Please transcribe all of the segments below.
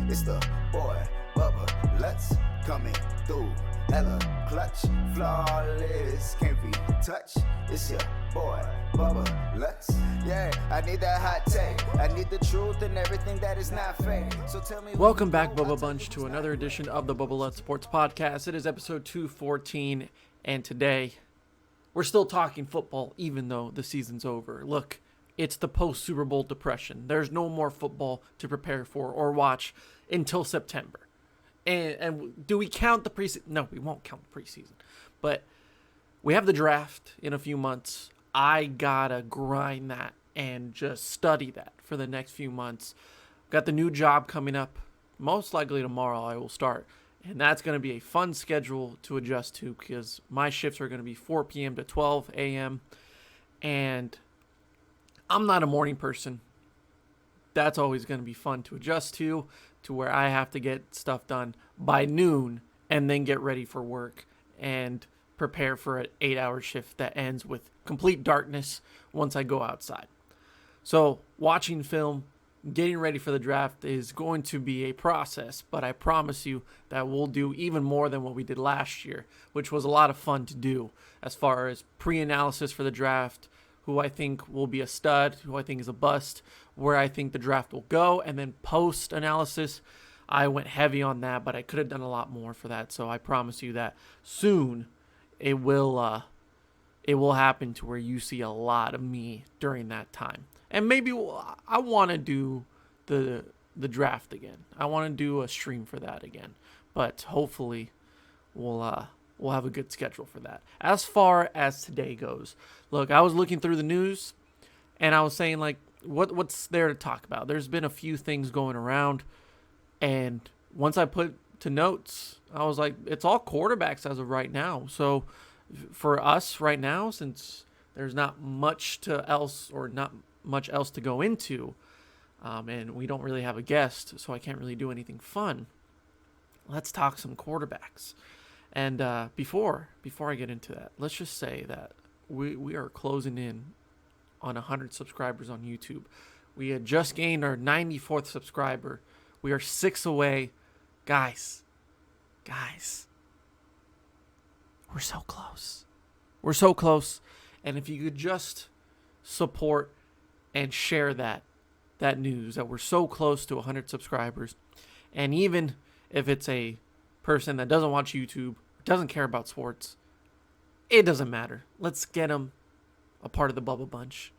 It's the boy, Bubba, let's coming through. Hella clutch, flawless, can't be touched. It's your boy, Bubba, let's. Yeah, I need that hot take. I need the truth and everything that is not fake. So tell me. Welcome back, Bubba Bunch, to another edition of the Bubba Let's Sports Podcast. It is episode 214, and today we're still talking football, even though the season's over. Look, it's the post-Super Bowl depression. There's no more football to prepare for or watch until September. And do we count the preseason? No, we won't count the preseason. But we have the draft in a few months. I gotta grind that and just study that for the next few months. Got the new job coming up. Most likely tomorrow I will start. And that's going to be a fun schedule to adjust to because my shifts are going to be 4 p.m. to 12 a.m. And I'm not a morning person. That's always going to be fun to adjust to where I have to get stuff done by noon and then get ready for work and prepare for an 8-hour shift that ends with complete darkness once I go outside. So watching film, getting ready for the draft is going to be a process, but I promise you that we'll do even more than what we did last year, which was a lot of fun to do as far as pre-analysis for the draft, who I think will be a stud, who I think is a bust, where I think the draft will go, and then post-analysis, I went heavy on that, but I could have done a lot more for that, so I promise you that soon it will happen to where you see a lot of me during that time. And maybe I want to do the draft again. I want to do a stream for that again, but hopefully we'll have a good schedule for that. As far as today goes, look, I was looking through the news, and I was saying, like, what's there to talk about? There's been a few things going around, and once I put to notes, I was like, it's all quarterbacks as of right now. So for us right now, since there's not much else to go into, and we don't really have a guest, so I can't really do anything fun, let's talk some quarterbacks. And before I get into that, let's just say that we are closing in on 100 subscribers on YouTube. We had just gained our 94th subscriber. We are 6 away. Guys, we're so close. We're so close. And if you could just support and share that news that we're so close to 100 subscribers, and even if it's a person that doesn't watch YouTube, doesn't care about sports, it doesn't matter. Let's get them a part of the Bubba Bunch,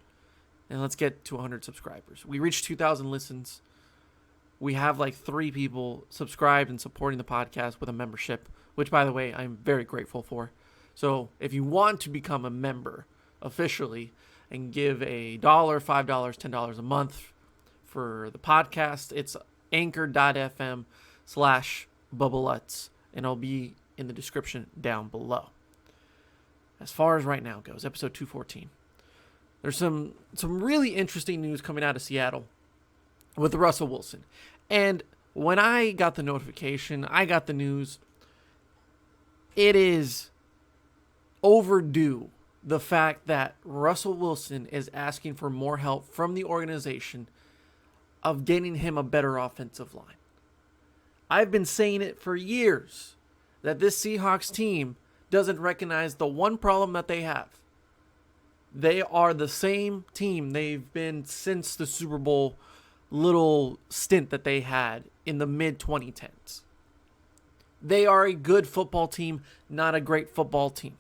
and let's get to 100 subscribers. We reached 2,000 listens. We have like 3 people subscribed and supporting the podcast with a membership, which, by the way, I'm very grateful for. So if you want to become a member officially and give $1, $5, $10 a month for the podcast, it's anchor.fm/BubbaLutz, and it'll be in the description down below. As far as right now goes, episode 214. There's some really interesting news coming out of Seattle with Russell Wilson. And when I got the notification, I got the news, it is overdue, the fact that Russell Wilson is asking for more help from the organization of getting him a better offensive line. I've been saying it for years that this Seahawks team doesn't recognize the one problem that they have. They are the same team they've been since the Super Bowl little stint that they had in the mid-2010s. They are a good football team, not a great football team.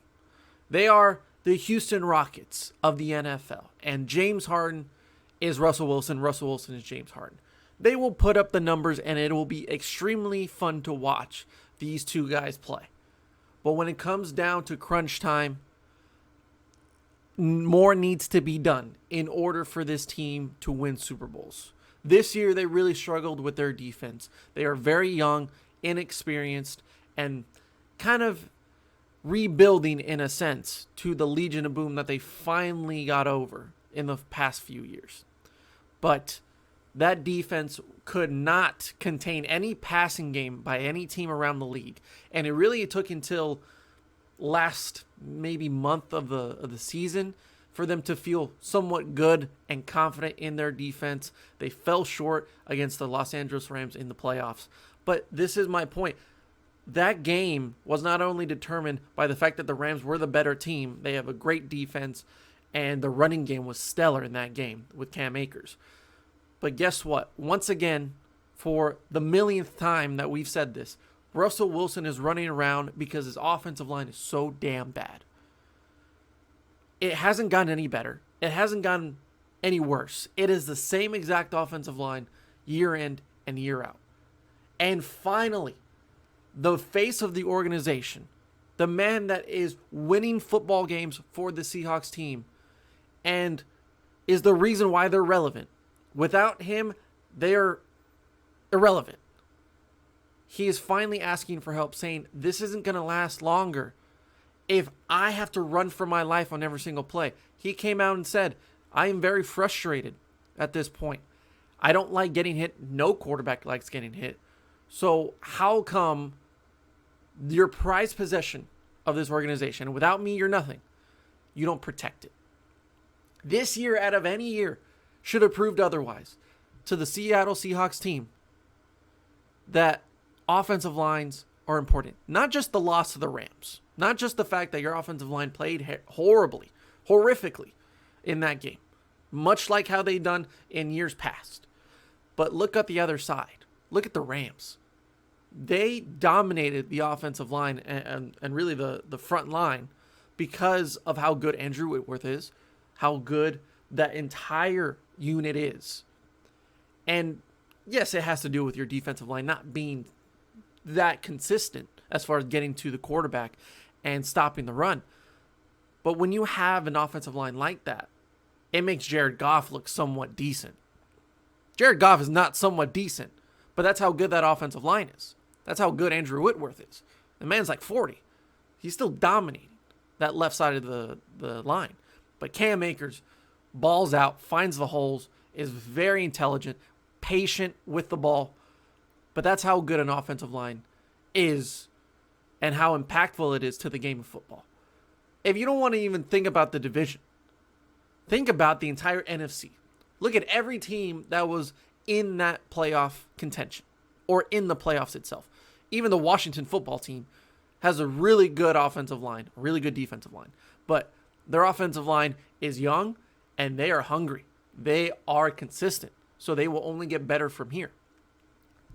They are the Houston Rockets of the NFL. And James Harden is Russell Wilson. Russell Wilson is James Harden. They will put up the numbers, and it will be extremely fun to watch these two guys play. But when it comes down to crunch time, more needs to be done in order for this team to win Super Bowls. This year, they really struggled with their defense. They are very young, inexperienced, and kind of rebuilding, in a sense, to the Legion of Boom that they finally got over in the past few years. But that defense could not contain any passing game by any team around the league. And it took until last maybe month of the season for them to feel somewhat good and confident in their defense. They fell short against the Los Angeles Rams in the playoffs. But this is my point. That game was not only determined by the fact that the Rams were the better team, they have a great defense, and the running game was stellar in that game with Cam Akers. But guess what? Once again, for the millionth time that we've said this, Russell Wilson is running around because his offensive line is so damn bad. It hasn't gotten any better. It hasn't gotten any worse. It is the same exact offensive line year in and year out. And finally, the face of the organization, the man that is winning football games for the Seahawks team and is the reason why they're relevant. Without him, they're irrelevant. He is finally asking for help, saying, this isn't going to last longer if I have to run for my life on every single play. He came out and said, I am very frustrated at this point. I don't like getting hit. No quarterback likes getting hit. So how come your prized possession of this organization, without me, you're nothing, you don't protect it? This year, out of any year, should have proved otherwise to the Seattle Seahawks team that offensive lines are important. Not just the loss to the Rams. Not just the fact that your offensive line played horrifically in that game. Much like how they done in years past. But look at the other side. Look at the Rams. They dominated the offensive line and really the front line because of how good Andrew Whitworth is, how good that entire unit is. And yes, it has to do with your defensive line not being that consistent as far as getting to the quarterback and stopping the run. But when you have an offensive line like that, it makes Jared Goff look somewhat decent. Jared Goff is not somewhat decent, but that's how good that offensive line is. That's how good Andrew Whitworth is. The man's like 40. He's still dominating that left side of the line. But Cam Akers balls out, finds the holes, is very intelligent, patient with the ball. But that's how good an offensive line is and how impactful it is to the game of football. If you don't want to even think about the division, think about the entire NFC. Look at every team that was in that playoff contention or in the playoffs itself. Even the Washington football team has a really good offensive line, a really good defensive line. But their offensive line is young and they are hungry. They are consistent. So they will only get better from here.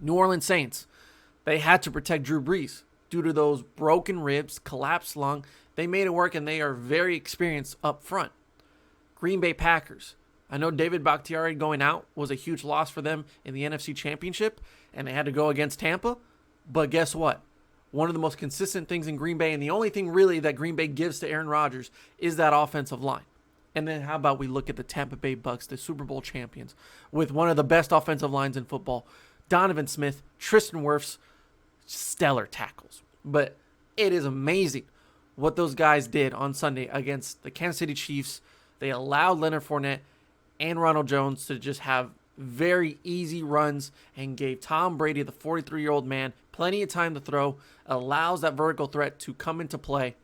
New Orleans Saints, they had to protect Drew Brees due to those broken ribs, collapsed lung. They made it work and they are very experienced up front. Green Bay Packers. I know David Bakhtiari going out was a huge loss for them in the NFC Championship, and they had to go against Tampa. But guess what? One of the most consistent things in Green Bay, and the only thing really that Green Bay gives to Aaron Rodgers, is that offensive line. And then how about we look at the Tampa Bay Bucks, the Super Bowl champions, with one of the best offensive lines in football. Donovan Smith, Tristan Wirfs, stellar tackles. But it is amazing what those guys did on Sunday against the Kansas City Chiefs. They allowed Leonard Fournette and Ronald Jones to just have very easy runs and gave Tom Brady, the 43-year-old man, plenty of time to throw, allows that vertical threat to come into play.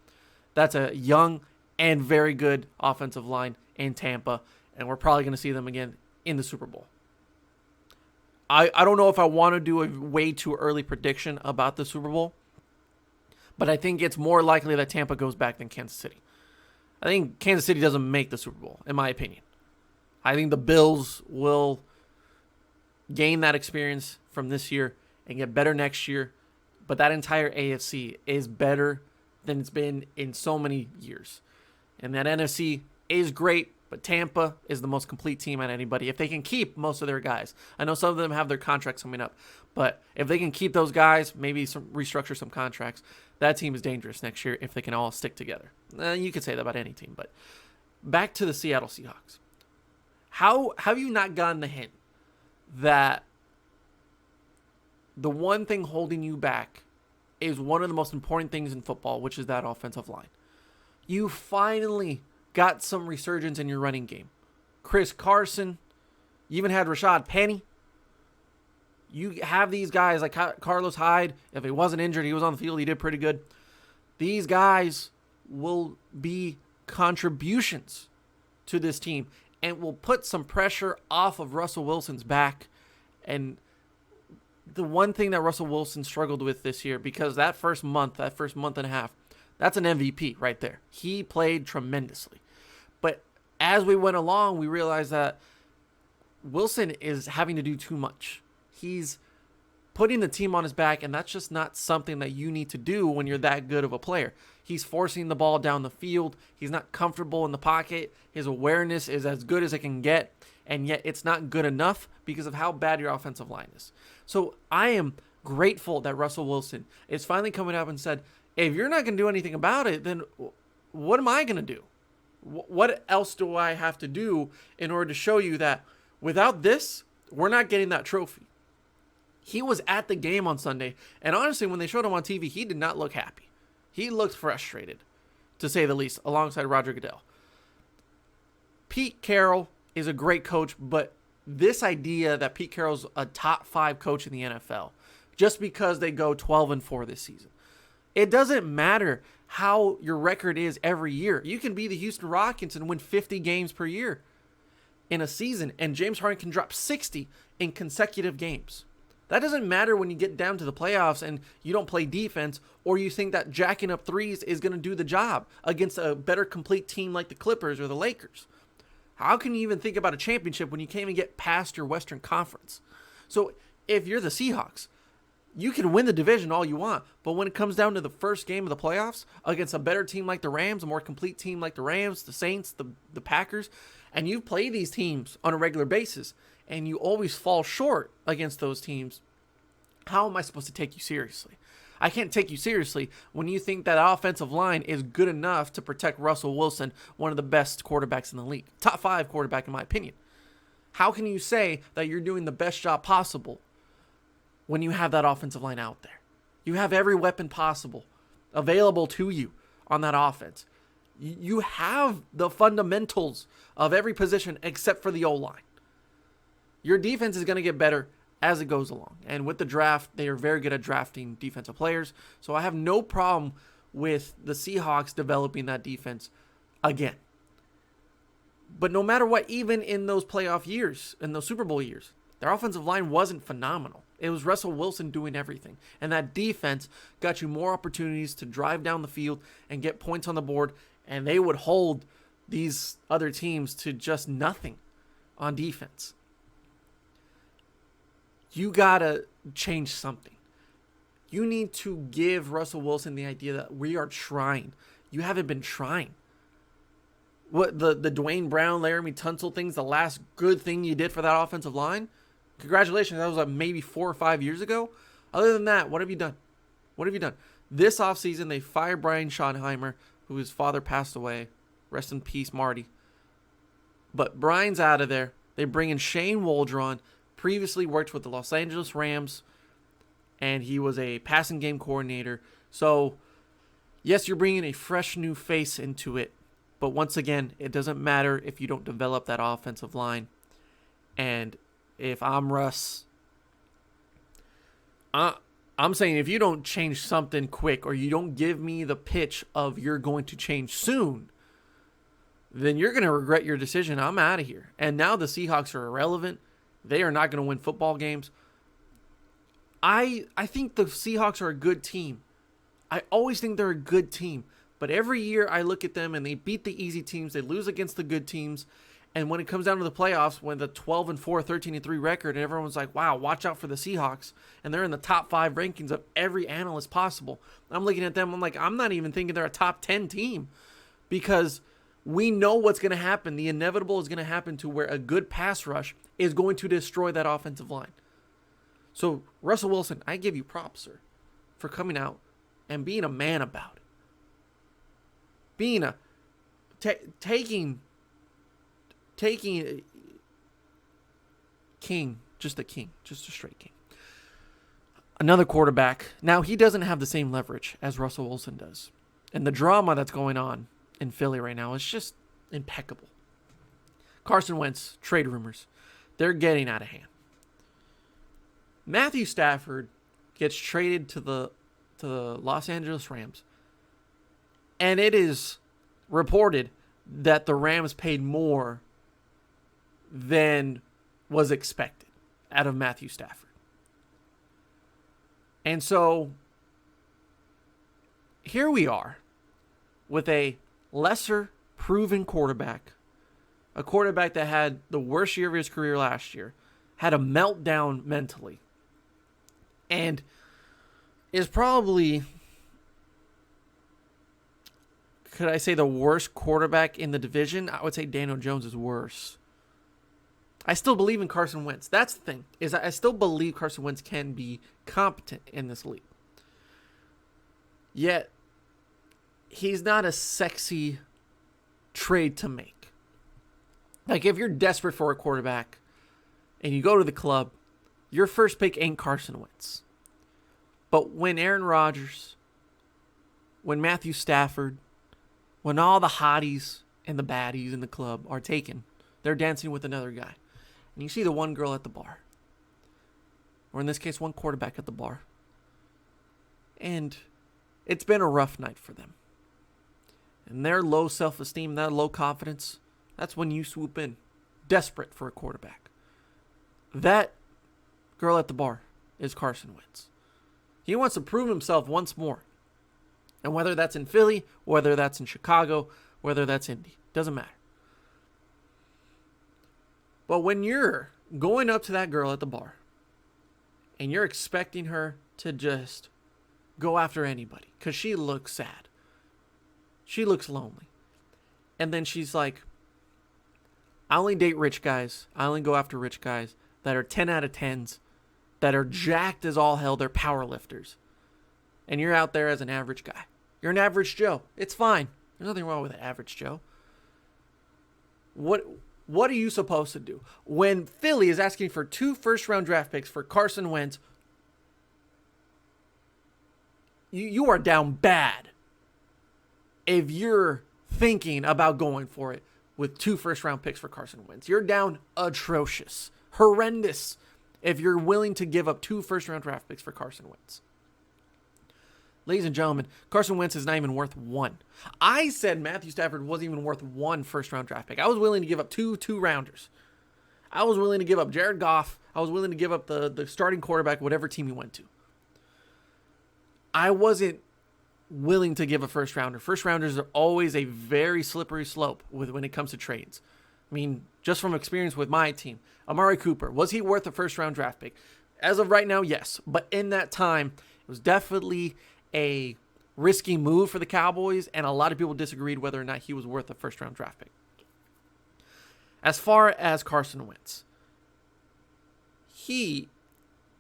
That's a young and very good offensive line in Tampa, and we're probably going to see them again in the Super Bowl. I don't know if I want to do a way too early prediction about the Super Bowl, but I think it's more likely that Tampa goes back than Kansas City. I think Kansas City doesn't make the Super Bowl, in my opinion. I think the Bills will gain that experience from this year and get better next year, but that entire AFC is better than it's been in so many years. And that NFC is great, but Tampa is the most complete team out of anybody. If they can keep most of their guys. I know some of them have their contracts coming up, but if they can keep those guys, maybe restructure some contracts, that team is dangerous next year if they can all stick together. You could say that about any team, but back to the Seattle Seahawks. How have you not gotten the hint that the one thing holding you back is one of the most important things in football, which is that offensive line? You finally got some resurgence in your running game. Chris Carson, you even had Rashad Penny. You have these guys like Carlos Hyde. If he wasn't injured, he was on the field. He did pretty good. These guys will be contributions to this team and will put some pressure off of Russell Wilson's back. And the one thing that Russell Wilson struggled with this year, because that first month and a half, that's an MVP right there. He played tremendously. But as we went along, we realized that Wilson is having to do too much. He's putting the team on his back, and that's just not something that you need to do when you're that good of a player. He's forcing the ball down the field. He's not comfortable in the pocket. His awareness is as good as it can get, and yet it's not good enough because of how bad your offensive line is. So I am grateful that Russell Wilson is finally coming up and said, if you're not going to do anything about it, then what am I going to do? What else do I have to do in order to show you that without this, we're not getting that trophy? He was at the game on Sunday, and honestly, when they showed him on TV, he did not look happy. He looked frustrated, to say the least, alongside Roger Goodell. Pete Carroll is a great coach, but this idea that Pete Carroll's a top 5 coach in the NFL, just because they go 12-4 this season, it doesn't matter how your record is every year. You can be the Houston Rockets and win 50 games per year in a season, and James Harden can drop 60 in consecutive games. That doesn't matter when you get down to the playoffs and you don't play defense, or you think that jacking up threes is going to do the job against a better complete team like the Clippers or the Lakers. How can you even think about a championship when you can't even get past your Western Conference? So if you're the Seahawks, you can win the division all you want, but when it comes down to the first game of the playoffs against a better team like the Rams, a more complete team like the Rams, the Saints, the Packers, and you play these teams on a regular basis, and you always fall short against those teams, how am I supposed to take you seriously? I can't take you seriously when you think that offensive line is good enough to protect Russell Wilson, one of the best quarterbacks in the league. Top 5 quarterback in my opinion. How can you say that you're doing the best job possible when you have that offensive line out there? You have every weapon possible available to you on that offense. You have the fundamentals of every position except for the O-line. Your defense is going to get better as it goes along. And with the draft, they are very good at drafting defensive players. So I have no problem with the Seahawks developing that defense again. But no matter what, even in those playoff years, in those Super Bowl years, their offensive line wasn't phenomenal. It was Russell Wilson doing everything. And that defense got you more opportunities to drive down the field and get points on the board. And they would hold these other teams to just nothing on defense. You got to change something. You need to give Russell Wilson the idea that we are trying. You haven't been trying. What the Dwayne Brown, Laramie Tunsil thing's the last good thing you did for that offensive line? Congratulations. That was like maybe 4 or 5 years ago. Other than that, what have you done? What have you done? This offseason, they fired Brian Schottenheimer, whose father passed away. Rest in peace, Marty. But Brian's out of there. They bring in Shane Waldron, previously worked with the Los Angeles Rams, and he was a passing game coordinator. So, yes, you're bringing a fresh new face into it. But once again, it doesn't matter if you don't develop that offensive line. And if I'm Russ, I'm saying if you don't change something quick, or you don't give me the pitch of you're going to change soon, then you're going to regret your decision. I'm out of here. And now the Seahawks are irrelevant. They are not going to win football games. I think the Seahawks are a good team. I always think they're a good team. But every year I look at them and they beat the easy teams. They lose against the good teams. And when it comes down to the playoffs, when the 12-4, 13-3 record, and everyone's like, wow, watch out for the Seahawks. And they're in the top 5 rankings of every analyst possible. I'm looking at them. I'm like, I'm not even thinking they're a top 10 team. Because we know what's going to happen. The inevitable is going to happen to where a good pass rush is going to destroy that offensive line. So, Russell Wilson, I give you props, sir, for coming out and being a man about it. Being a taking king, just a straight king. Another quarterback. Now, he doesn't have the same leverage as Russell Wilson does. And the drama that's going on in Philly right now is just impeccable. Carson Wentz, trade rumors. They're getting out of hand. Matthew Stafford gets traded to the Los Angeles Rams. And it is reported that the Rams paid more than was expected out of Matthew Stafford. And so here we are with a lesser proven quarterback, a quarterback that had the worst year of his career last year, had a meltdown mentally, and is probably, could I say, the worst quarterback in the division? I would say Daniel Jones is worse. I still believe in Carson Wentz. That's the thing, is I still believe Carson Wentz can be competent in this league. Yet, he's not a sexy trade to make. Like, if you're desperate for a quarterback and you go to the club, your first pick ain't Carson Wentz. But when Aaron Rodgers, when Matthew Stafford, when all the hotties and the baddies in the club are taken, they're dancing with another guy. And you see the one girl at the bar. Or in this case, one quarterback at the bar. And it's been a rough night for them. And their low self-esteem, their low confidence, that's when you swoop in, desperate for a quarterback. That girl at the bar is Carson Wentz. He wants to prove himself once more. And whether that's in Philly, whether that's in Chicago, whether that's Indy, doesn't matter. But when you're going up to that girl at the bar and you're expecting her to just go after anybody because she looks sad, she looks lonely, and then she's like, I only date rich guys, I only go after rich guys that are 10 out of 10s, that are jacked as all hell, they're power lifters, and you're out there as an average guy. You're an average Joe. It's fine. There's nothing wrong with an average Joe. What are you supposed to do? When Philly is asking for 2 first-round draft picks for Carson Wentz, you are down bad if you're thinking about going for it with 2 first-round picks for Carson Wentz. You're down atrocious, horrendous, if you're willing to give up 2 first-round draft picks for Carson Wentz. Ladies and gentlemen, Carson Wentz is not even worth 1. I said Matthew Stafford wasn't even worth 1 first-round draft pick. I was willing to give up 2 two-rounders. I was willing to give up Jared Goff. I was willing to give up the starting quarterback, whatever team he went to. I wasn't willing to give a first-rounder. First-rounders are always a very slippery slope when it comes to trades. I mean, just from experience with my team, Amari Cooper, was he worth a first-round draft pick? As of right now, yes. But in that time, it was definitely a risky move for the Cowboys, and a lot of people disagreed whether or not he was worth a first-round draft pick. As far as Carson Wentz, he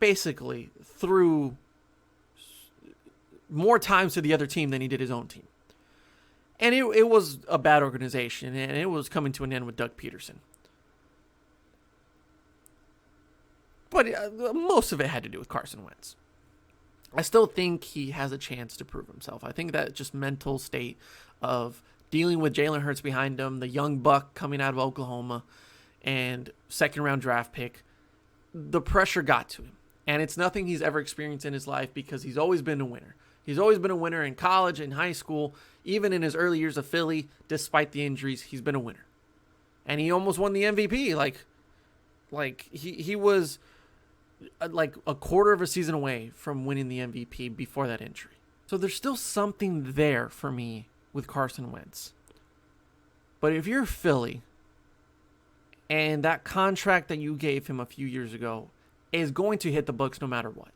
basically threw more times to the other team than he did his own team. And it was a bad organization, and it was coming to an end with Doug Peterson. But most of it had to do with Carson Wentz. I still think he has a chance to prove himself. I think that just mental state of dealing with Jalen Hurts behind him, the young buck coming out of Oklahoma, and second-round draft pick, the pressure got to him. And it's nothing he's ever experienced in his life because he's always been a winner. He's always been a winner in college, in high school, even in his early years of Philly, despite the injuries, he's been a winner. And he almost won the MVP. Like he was like a quarter of a season away from winning the MVP before that injury. So there's still something there for me with Carson Wentz. But if you're Philly and that contract that you gave him a few years ago is going to hit the books no matter what.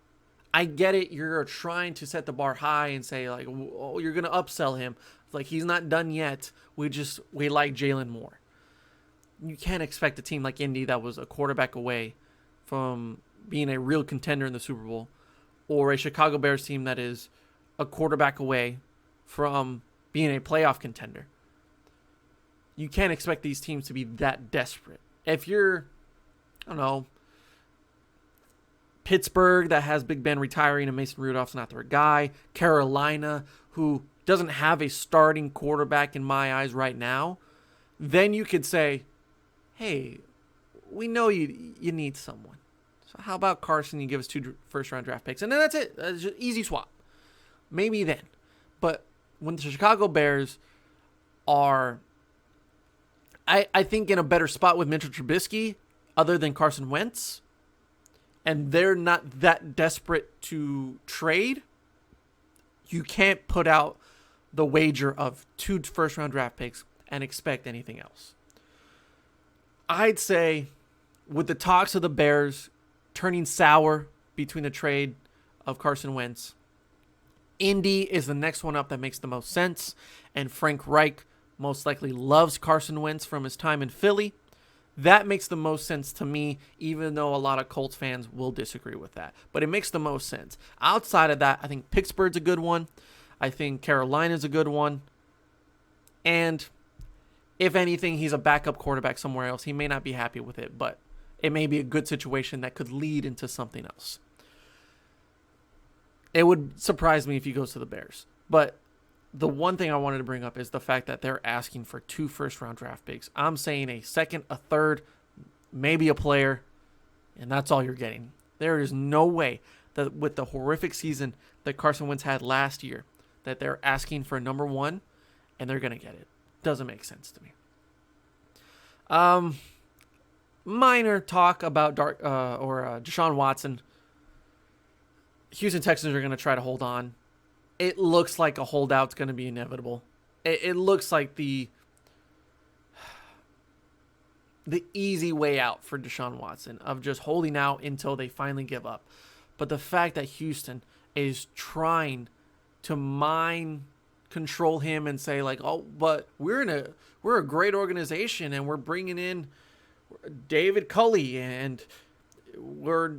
I get it. You're trying to set the bar high and say, like, oh, you're going to upsell him. Like, he's not done yet. We like Jalen more. You can't expect a team like Indy that was a quarterback away from being a real contender in the Super Bowl, or a Chicago Bears team that is a quarterback away from being a playoff contender. You can't expect these teams to be that desperate. If you're, I don't know, Pittsburgh that has Big Ben retiring and Mason Rudolph's not their guy, Carolina who doesn't have a starting quarterback in my eyes right now, then you could say, hey, we know you need someone. So how about Carson? You give us 2 first-round draft picks, and then that's it. It's just easy swap. Maybe then. But when the Chicago Bears are I think in a better spot with Mitchell Trubisky other than Carson Wentz, and they're not that desperate to trade, you can't put out the wager of 2 first-round draft picks and expect anything else. I'd say with the talks of the Bears turning sour between the trade of Carson Wentz, Indy is the next one up that makes the most sense, and Frank Reich most likely loves Carson Wentz from his time in Philly. That makes the most sense to me, even though a lot of Colts fans will disagree with that. But it makes the most sense. Outside of that, I think Pittsburgh's a good one. I think Carolina's a good one. And if anything, he's a backup quarterback somewhere else. He may not be happy with it, but it may be a good situation that could lead into something else. It would surprise me if he goes to the Bears. But the one thing I wanted to bring up is the fact that they're asking for 2 first-round draft picks. I'm saying a second, a third, maybe a player, and that's all you're getting. There is no way that with the horrific season that Carson Wentz had last year, that they're asking for number 1, and they're going to get it. Doesn't make sense to me. Minor talk about Deshaun Watson. Houston Texans are going to try to hold on. It looks like a holdout's going to be inevitable. It looks like the easy way out for Deshaun Watson of just holding out until they finally give up. But the fact that Houston is trying to mind control him and say like, oh, but we're a great organization and we're bringing in David Culley and we're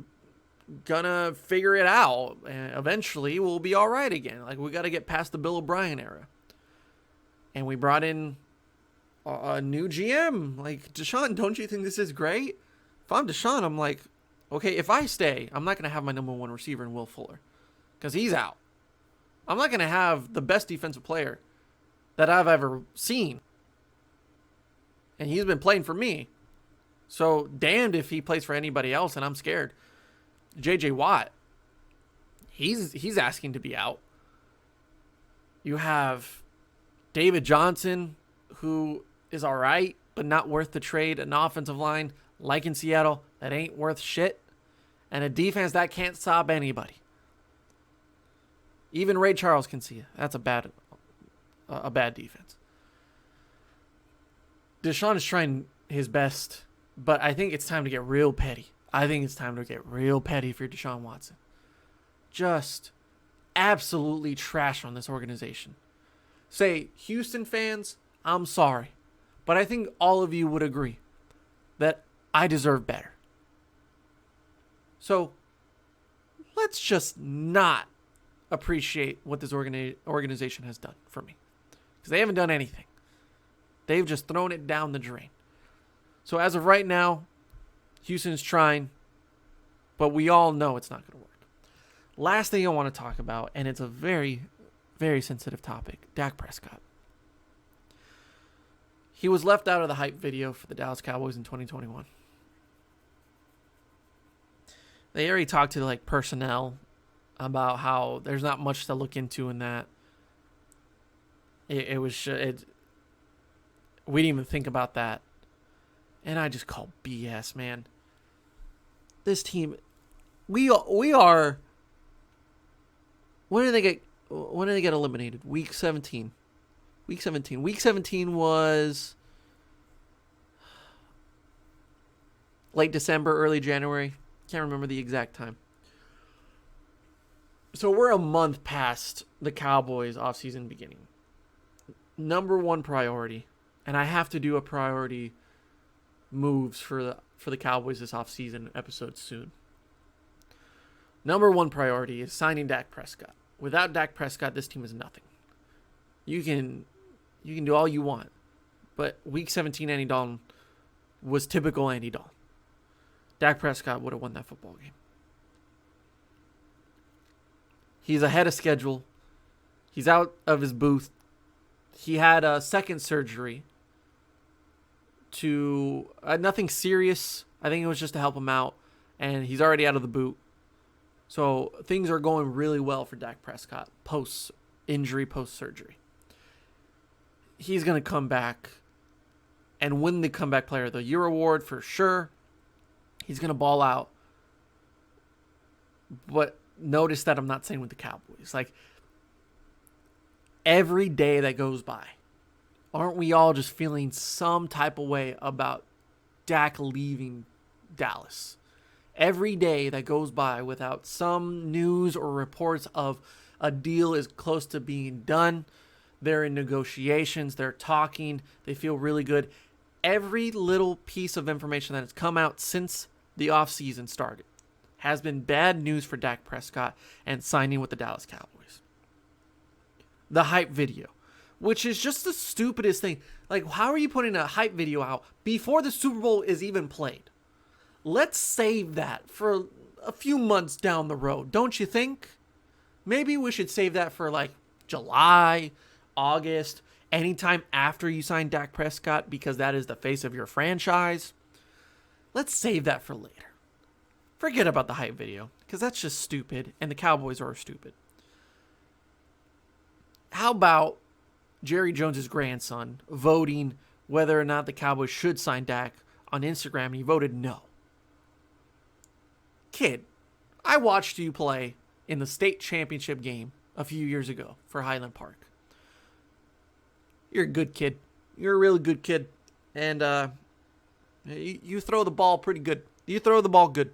gonna figure it out and eventually we'll be all right again. Like, we got to get past the Bill O'Brien era. And we brought in a new GM. Like, Deshaun, don't you think this is great? If I'm Deshaun, I'm like, okay, if I stay, I'm not going to have my number 1 receiver in Will Fuller because he's out. I'm not going to have the best defensive player that I've ever seen. And he's been playing for me. So damned if he plays for anybody else, and I'm scared. J.J. Watt, he's asking to be out. You have David Johnson, who is all right, but not worth the trade. An offensive line, like in Seattle, that ain't worth shit. And a defense that can't stop anybody. Even Ray Charles can see it. That's a bad defense. Deshaun is trying his best, but I think it's time to get real petty. I think it's time to get real petty for Deshaun Watson. Just absolutely trash on this organization. Say, Houston fans, I'm sorry, but I think all of you would agree that I deserve better. So let's just not appreciate what this organization has done for me, because they haven't done anything. They've just thrown it down the drain. So as of right now, Houston's trying, but we all know it's not going to work. Last thing I want to talk about, and it's a very, very sensitive topic, Dak Prescott. He was left out of the hype video for the Dallas Cowboys in 2021. They already talked to like personnel about how there's not much to look into in that. We didn't even think about that. And I just call BS, man. This team, we are. When did they get eliminated? Week 17. Week 17 was late December, early January. Can't remember the exact time. So we're a month past the Cowboys offseason beginning. Number 1 priority, and I have to do a priority moves for the Cowboys this offseason episode soon. Number 1 priority is signing Dak Prescott. Without Dak Prescott, this team is nothing. You can do all you want, but Week 17 Andy Dalton was typical Andy Dalton. Dak Prescott would have won that football game. He's ahead of schedule. He's out of his booth. He had a second surgery to nothing serious. I think it was just to help him out, and he's already out of the boot. So things are going really well for Dak Prescott post-injury, post-surgery. He's going to come back and win the Comeback Player of the Year award for sure. He's going to ball out. But notice that I'm not saying with the Cowboys. Like, every day that goes by, aren't we all just feeling some type of way about Dak leaving Dallas? Every day that goes by without some news or reports of a deal is close to being done. They're in negotiations. They're talking. They feel really good. Every little piece of information that has come out since the offseason started has been bad news for Dak Prescott and signing with the Dallas Cowboys. The hype video, which is just the stupidest thing. Like, how are you putting a hype video out before the Super Bowl is even played? Let's save that for a few months down the road, don't you think? Maybe we should save that for like July, August, anytime after you sign Dak Prescott, because that is the face of your franchise. Let's save that for later. Forget about the hype video, because that's just stupid, and the Cowboys are stupid. How about Jerry Jones' grandson voting whether or not the Cowboys should sign Dak on Instagram, and he voted no. Kid, I watched you play in the state championship game a few years ago for Highland Park. You're a good kid. You're a really good kid. And you throw the ball pretty good. You throw the ball good.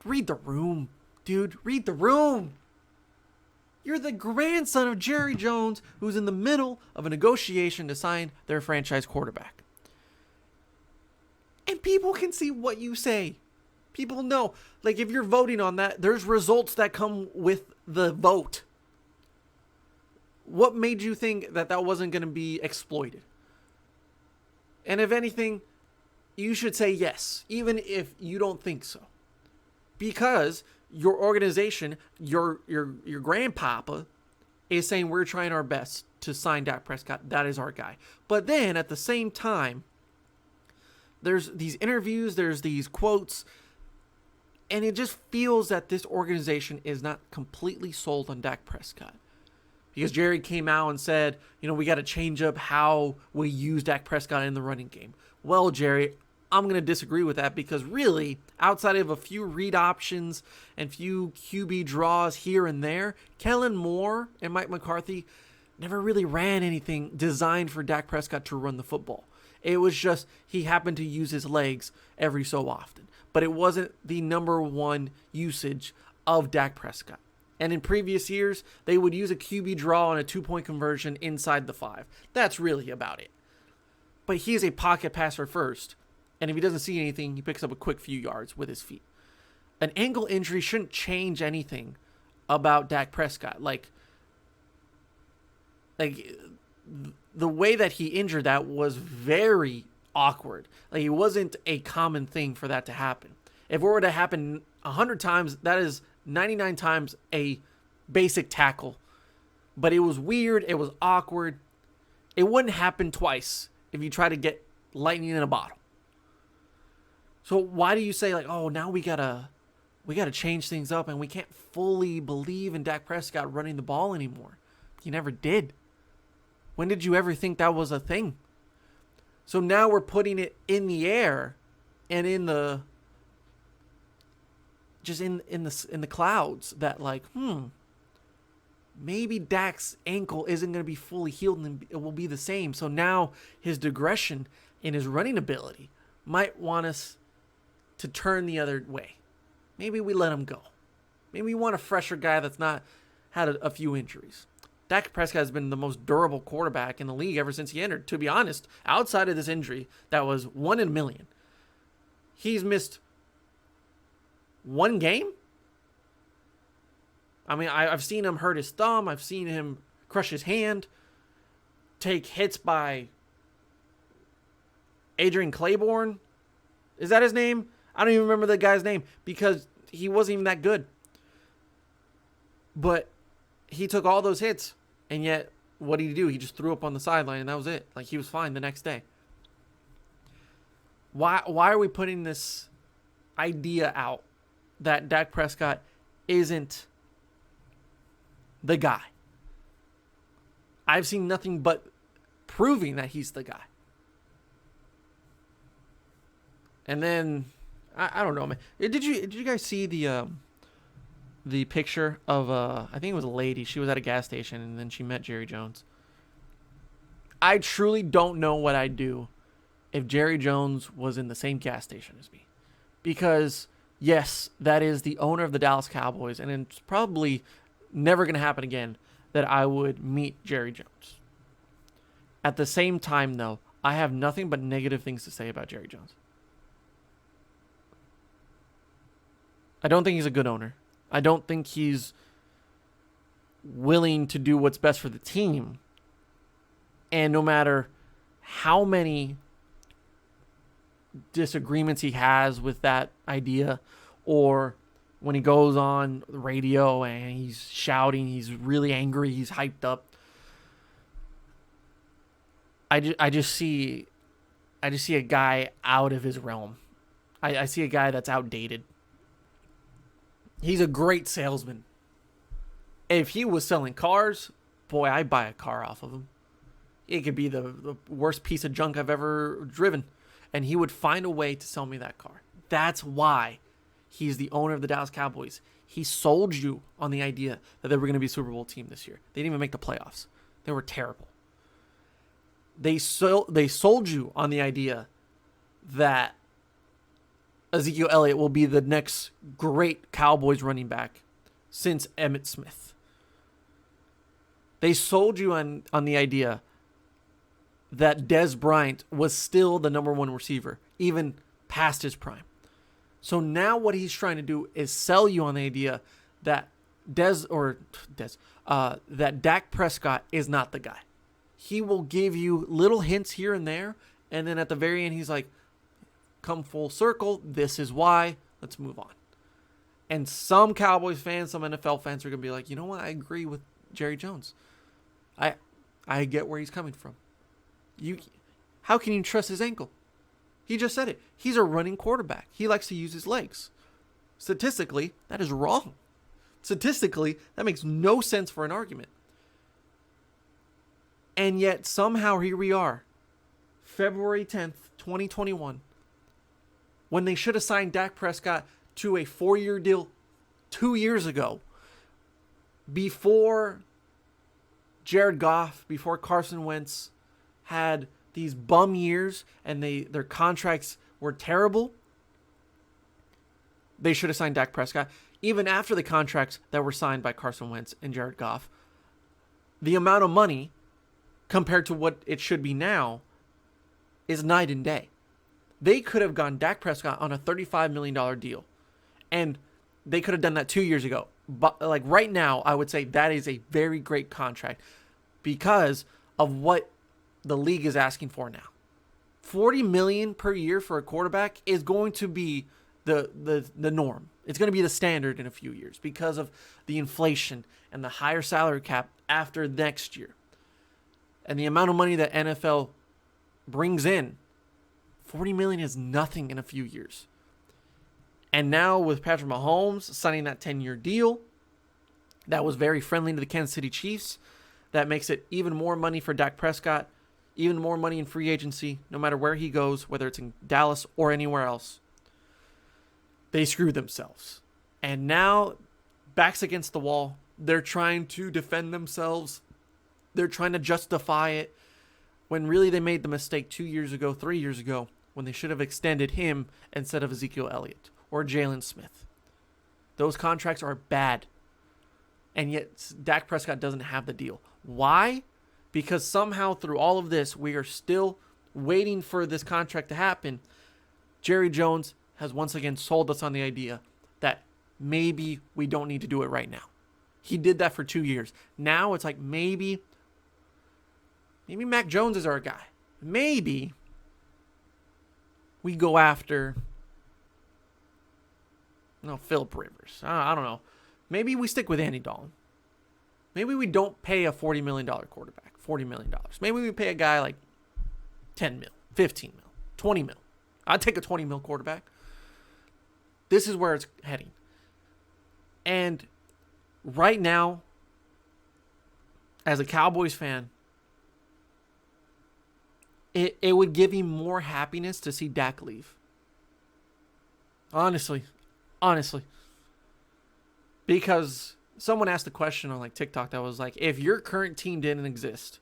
Read the room, dude. Read the room. You're the grandson of Jerry Jones, who's in the middle of a negotiation to sign their franchise quarterback. And people can see what you say. People know. Like, if you're voting on that, there's results that come with the vote. What made you think that that wasn't going to be exploited? And if anything, you should say yes, even if you don't think so. Because your organization, your grandpapa is saying we're trying our best to sign Dak Prescott. That is our guy. But then at the same time, there's these interviews, there's these quotes, and it just feels that this organization is not completely sold on Dak Prescott. Because Jerry came out and said, we got to change up how we use Dak Prescott in the running game. Well, Jerry, I'm going to disagree with that, because really, outside of a few read options and few QB draws here and there, Kellen Moore and Mike McCarthy never really ran anything designed for Dak Prescott to run the football. It was just he happened to use his legs every so often. But it wasn't the number one usage of Dak Prescott. And in previous years, they would use a QB draw and a 2-point conversion inside the 5. That's really about it. But he is a pocket passer first. And if he doesn't see anything, he picks up a quick few yards with his feet. An ankle injury shouldn't change anything about Dak Prescott. Like the way that he injured that was very awkward. Like, it wasn't a common thing for that to happen. If it were to happen 100 times, that is 99 times a basic tackle. But it was weird. It was awkward. It wouldn't happen twice if you try to get lightning in a bottle. So why do you say, like, oh, now we gotta change things up and we can't fully believe in Dak Prescott running the ball anymore? He never did. When did you ever think that was a thing? So now we're putting it in the air and in the clouds that, like, maybe Dak's ankle isn't going to be fully healed and it will be the same. So now his digression in his running ability might want us to turn the other way. Maybe we let him go. Maybe we want a fresher guy that's not had a few injuries. Dak Prescott has been the most durable quarterback in the league ever since he entered. To be honest, outside of this injury that was 1 in a million, he's missed one game. I mean, I've seen him hurt his thumb. I've seen him crush his hand, take hits by Adrian Claiborne. Is that his name? I don't even remember the guy's name because he wasn't even that good. But he took all those hits, and yet, what did he do? He just threw up on the sideline, and that was it. Like, he was fine the next day. Why are we putting this idea out that Dak Prescott isn't the guy? I've seen nothing but proving that he's the guy. And then I don't know, man. Did you guys see the picture of I think it was a lady. She was at a gas station and then she met Jerry Jones. I truly don't know what I'd do if Jerry Jones was in the same gas station as me. Because yes, that is the owner of the Dallas Cowboys, and it's probably never going to happen again that I would meet Jerry Jones. At the same time, though, I have nothing but negative things to say about Jerry Jones. I don't think he's a good owner. I don't think he's willing to do what's best for the team. And no matter how many disagreements he has with that idea, or when he goes on the radio and he's shouting, he's really angry, he's hyped up, I just see a guy out of his realm. I see a guy that's outdated. He's a great salesman. If he was selling cars, boy, I'd buy a car off of him. It could be the worst piece of junk I've ever driven, and he would find a way to sell me that car. That's why he's the owner of the Dallas Cowboys. He sold you on the idea that they were going to be a Super Bowl team this year. They didn't even make the playoffs. They were terrible. They sold you on the idea that Ezekiel Elliott will be the next great Cowboys running back since Emmitt Smith. They sold you on the idea that Dez Bryant was still the number one receiver, even past his prime. So now what he's trying to do is sell you on the idea that that Dak Prescott is not the guy. He will give you little hints here and there, and then at the very end, he's like, come full circle, this is why, let's move on. And some Cowboys fans, some NFL fans are going to be like, you know what, I agree with Jerry Jones. I get where he's coming from. How can you trust his ankle? He just said it. He's a running quarterback. He likes to use his legs. Statistically, that is wrong. Statistically, that makes no sense for an argument. And yet, somehow, here we are, February 10th, 2021, when they should have signed Dak Prescott to a 4-year deal 2 years ago, before Jared Goff, before Carson Wentz had these bum years and their contracts were terrible. They should have signed Dak Prescott. Even after the contracts that were signed by Carson Wentz and Jared Goff, the amount of money compared to what it should be now is night and day. They could have gone Dak Prescott on a $35 million deal, and they could have done that 2 years ago. But like right now, I would say that is a very great contract because of what the league is asking for now. $40 million per year for a quarterback is going to be the norm. It's going to be the standard in a few years because of the inflation and the higher salary cap after next year. And the amount of money that NFL brings in, $40 million is nothing in a few years. And now with Patrick Mahomes signing that 10-year deal, that was very friendly to the Kansas City Chiefs. That makes it even more money for Dak Prescott, even more money in free agency, no matter where he goes, whether it's in Dallas or anywhere else. They screwed themselves. And now, backs against the wall, they're trying to defend themselves. They're trying to justify it when really they made the mistake 2 years ago, 3 years ago, when they should have extended him instead of Ezekiel Elliott or Jalen Smith. Those contracts are bad. And yet Dak Prescott doesn't have the deal. Why? Because somehow through all of this, we are still waiting for this contract to happen. Jerry Jones has once again sold us on the idea that maybe we don't need to do it right now. He did that for 2 years. Now it's like maybe Mac Jones is our guy. Maybe we go after Phillip Rivers. I don't know. Maybe we stick with Andy Dalton. Maybe we don't pay a $40 million quarterback, $40 million. Maybe we pay a guy like 10 mil, 15 mil, 20 mil. I'd take a 20 mil quarterback. This is where it's heading. And right now, as a Cowboys fan, it would give me more happiness to see Dak leave. Honestly. Because someone asked a question on like TikTok that was like, if your current team didn't exist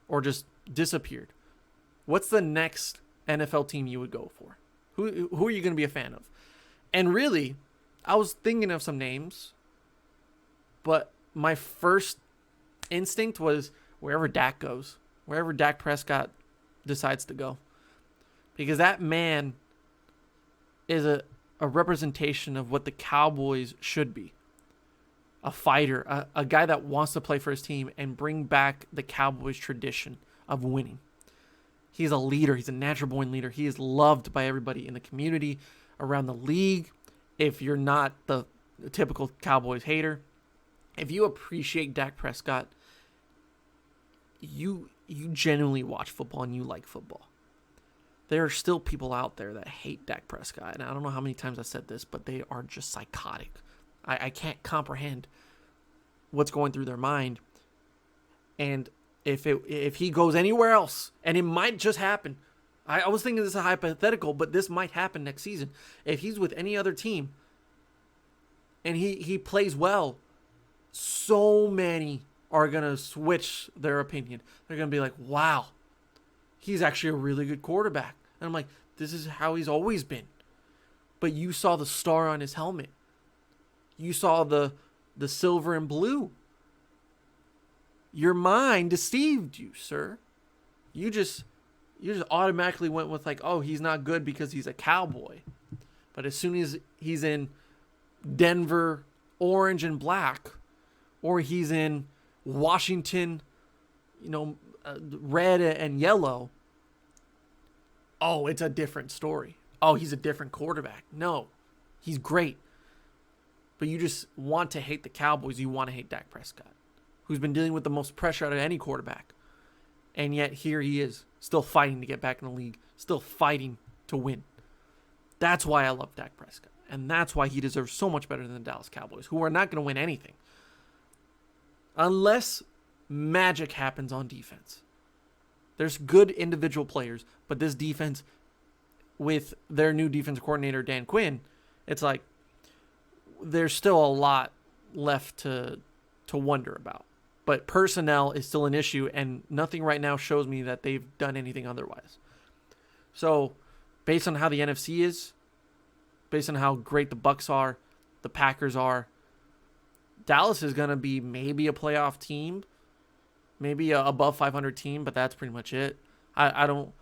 or just disappeared, what's the next NFL team you would go for? Who are you going to be a fan of? And really, I was thinking of some names, but my first instinct was wherever Dak goes, wherever Dak Prescott decides to go. Because that man is a representation of what the Cowboys should be. A fighter, a guy that wants to play for his team and bring back the Cowboys tradition of winning. He's a leader. He's a natural-born leader. He is loved by everybody in the community, around the league. If you're not the typical Cowboys hater, if you appreciate Dak Prescott, you genuinely watch football and you like football. There are still people out there that hate Dak Prescott, and I don't know how many times I said this, but they are just psychotic. I can't comprehend what's going through their mind. And if he goes anywhere else, and it might just happen, I was thinking this is a hypothetical, but this might happen next season. If he's with any other team and he plays well, so many are going to switch their opinion. They're going to be like, wow, he's actually a really good quarterback. And I'm like, this is how he's always been. But you saw the star on his helmet. You saw the silver and blue. Your mind deceived you, sir. You just automatically went with like, oh, he's not good because he's a Cowboy. But as soon as he's in Denver orange and black, or he's in Washington, red and yellow, oh, it's a different story. Oh, he's a different quarterback. No, he's great. But you just want to hate the Cowboys. You want to hate Dak Prescott, who's been dealing with the most pressure out of any quarterback. And yet here he is, still fighting to get back in the league, still fighting to win. That's why I love Dak Prescott. And that's why he deserves so much better than the Dallas Cowboys, who are not going to win anything. Unless magic happens on defense. There's good individual players, but this defense, with their new defensive coordinator, Dan Quinn, it's like there's still a lot left to wonder about. But personnel is still an issue, and nothing right now shows me that they've done anything otherwise. So, based on how the NFC is, based on how great the Bucs are, the Packers are, Dallas is going to be maybe a playoff team, maybe a above 500 team, but that's pretty much it. I'm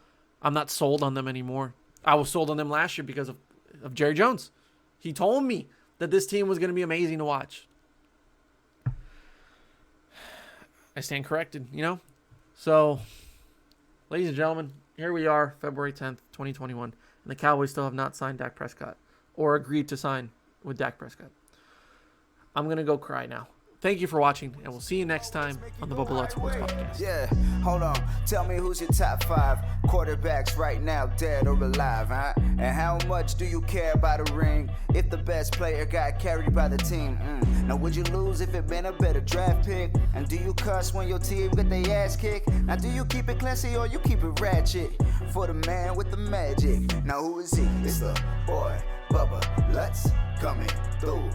not sold on them anymore. I was sold on them last year because of Jerry Jones. He told me that this team was going to be amazing to watch. I stand corrected, So, ladies and gentlemen, here we are, February 10th, 2021, and the Cowboys still have not signed Dak Prescott or agreed to sign with Dak Prescott. I'm going to go cry now. Thank you for watching, and we'll see you next time on the Bubble Out Sports Podcast. Yeah, hold on. Tell me who's your top 5 quarterbacks right now, dead or alive, huh? And how much do you care about a ring if the best player got carried by the team? Now, would you lose if it meant a better draft pick? And do you cuss when your team get their ass kicked? Now, do you keep it classy or you keep it ratchet? For the man with the magic. Now, who is he? It's the boy, Bubba. Let's coming through.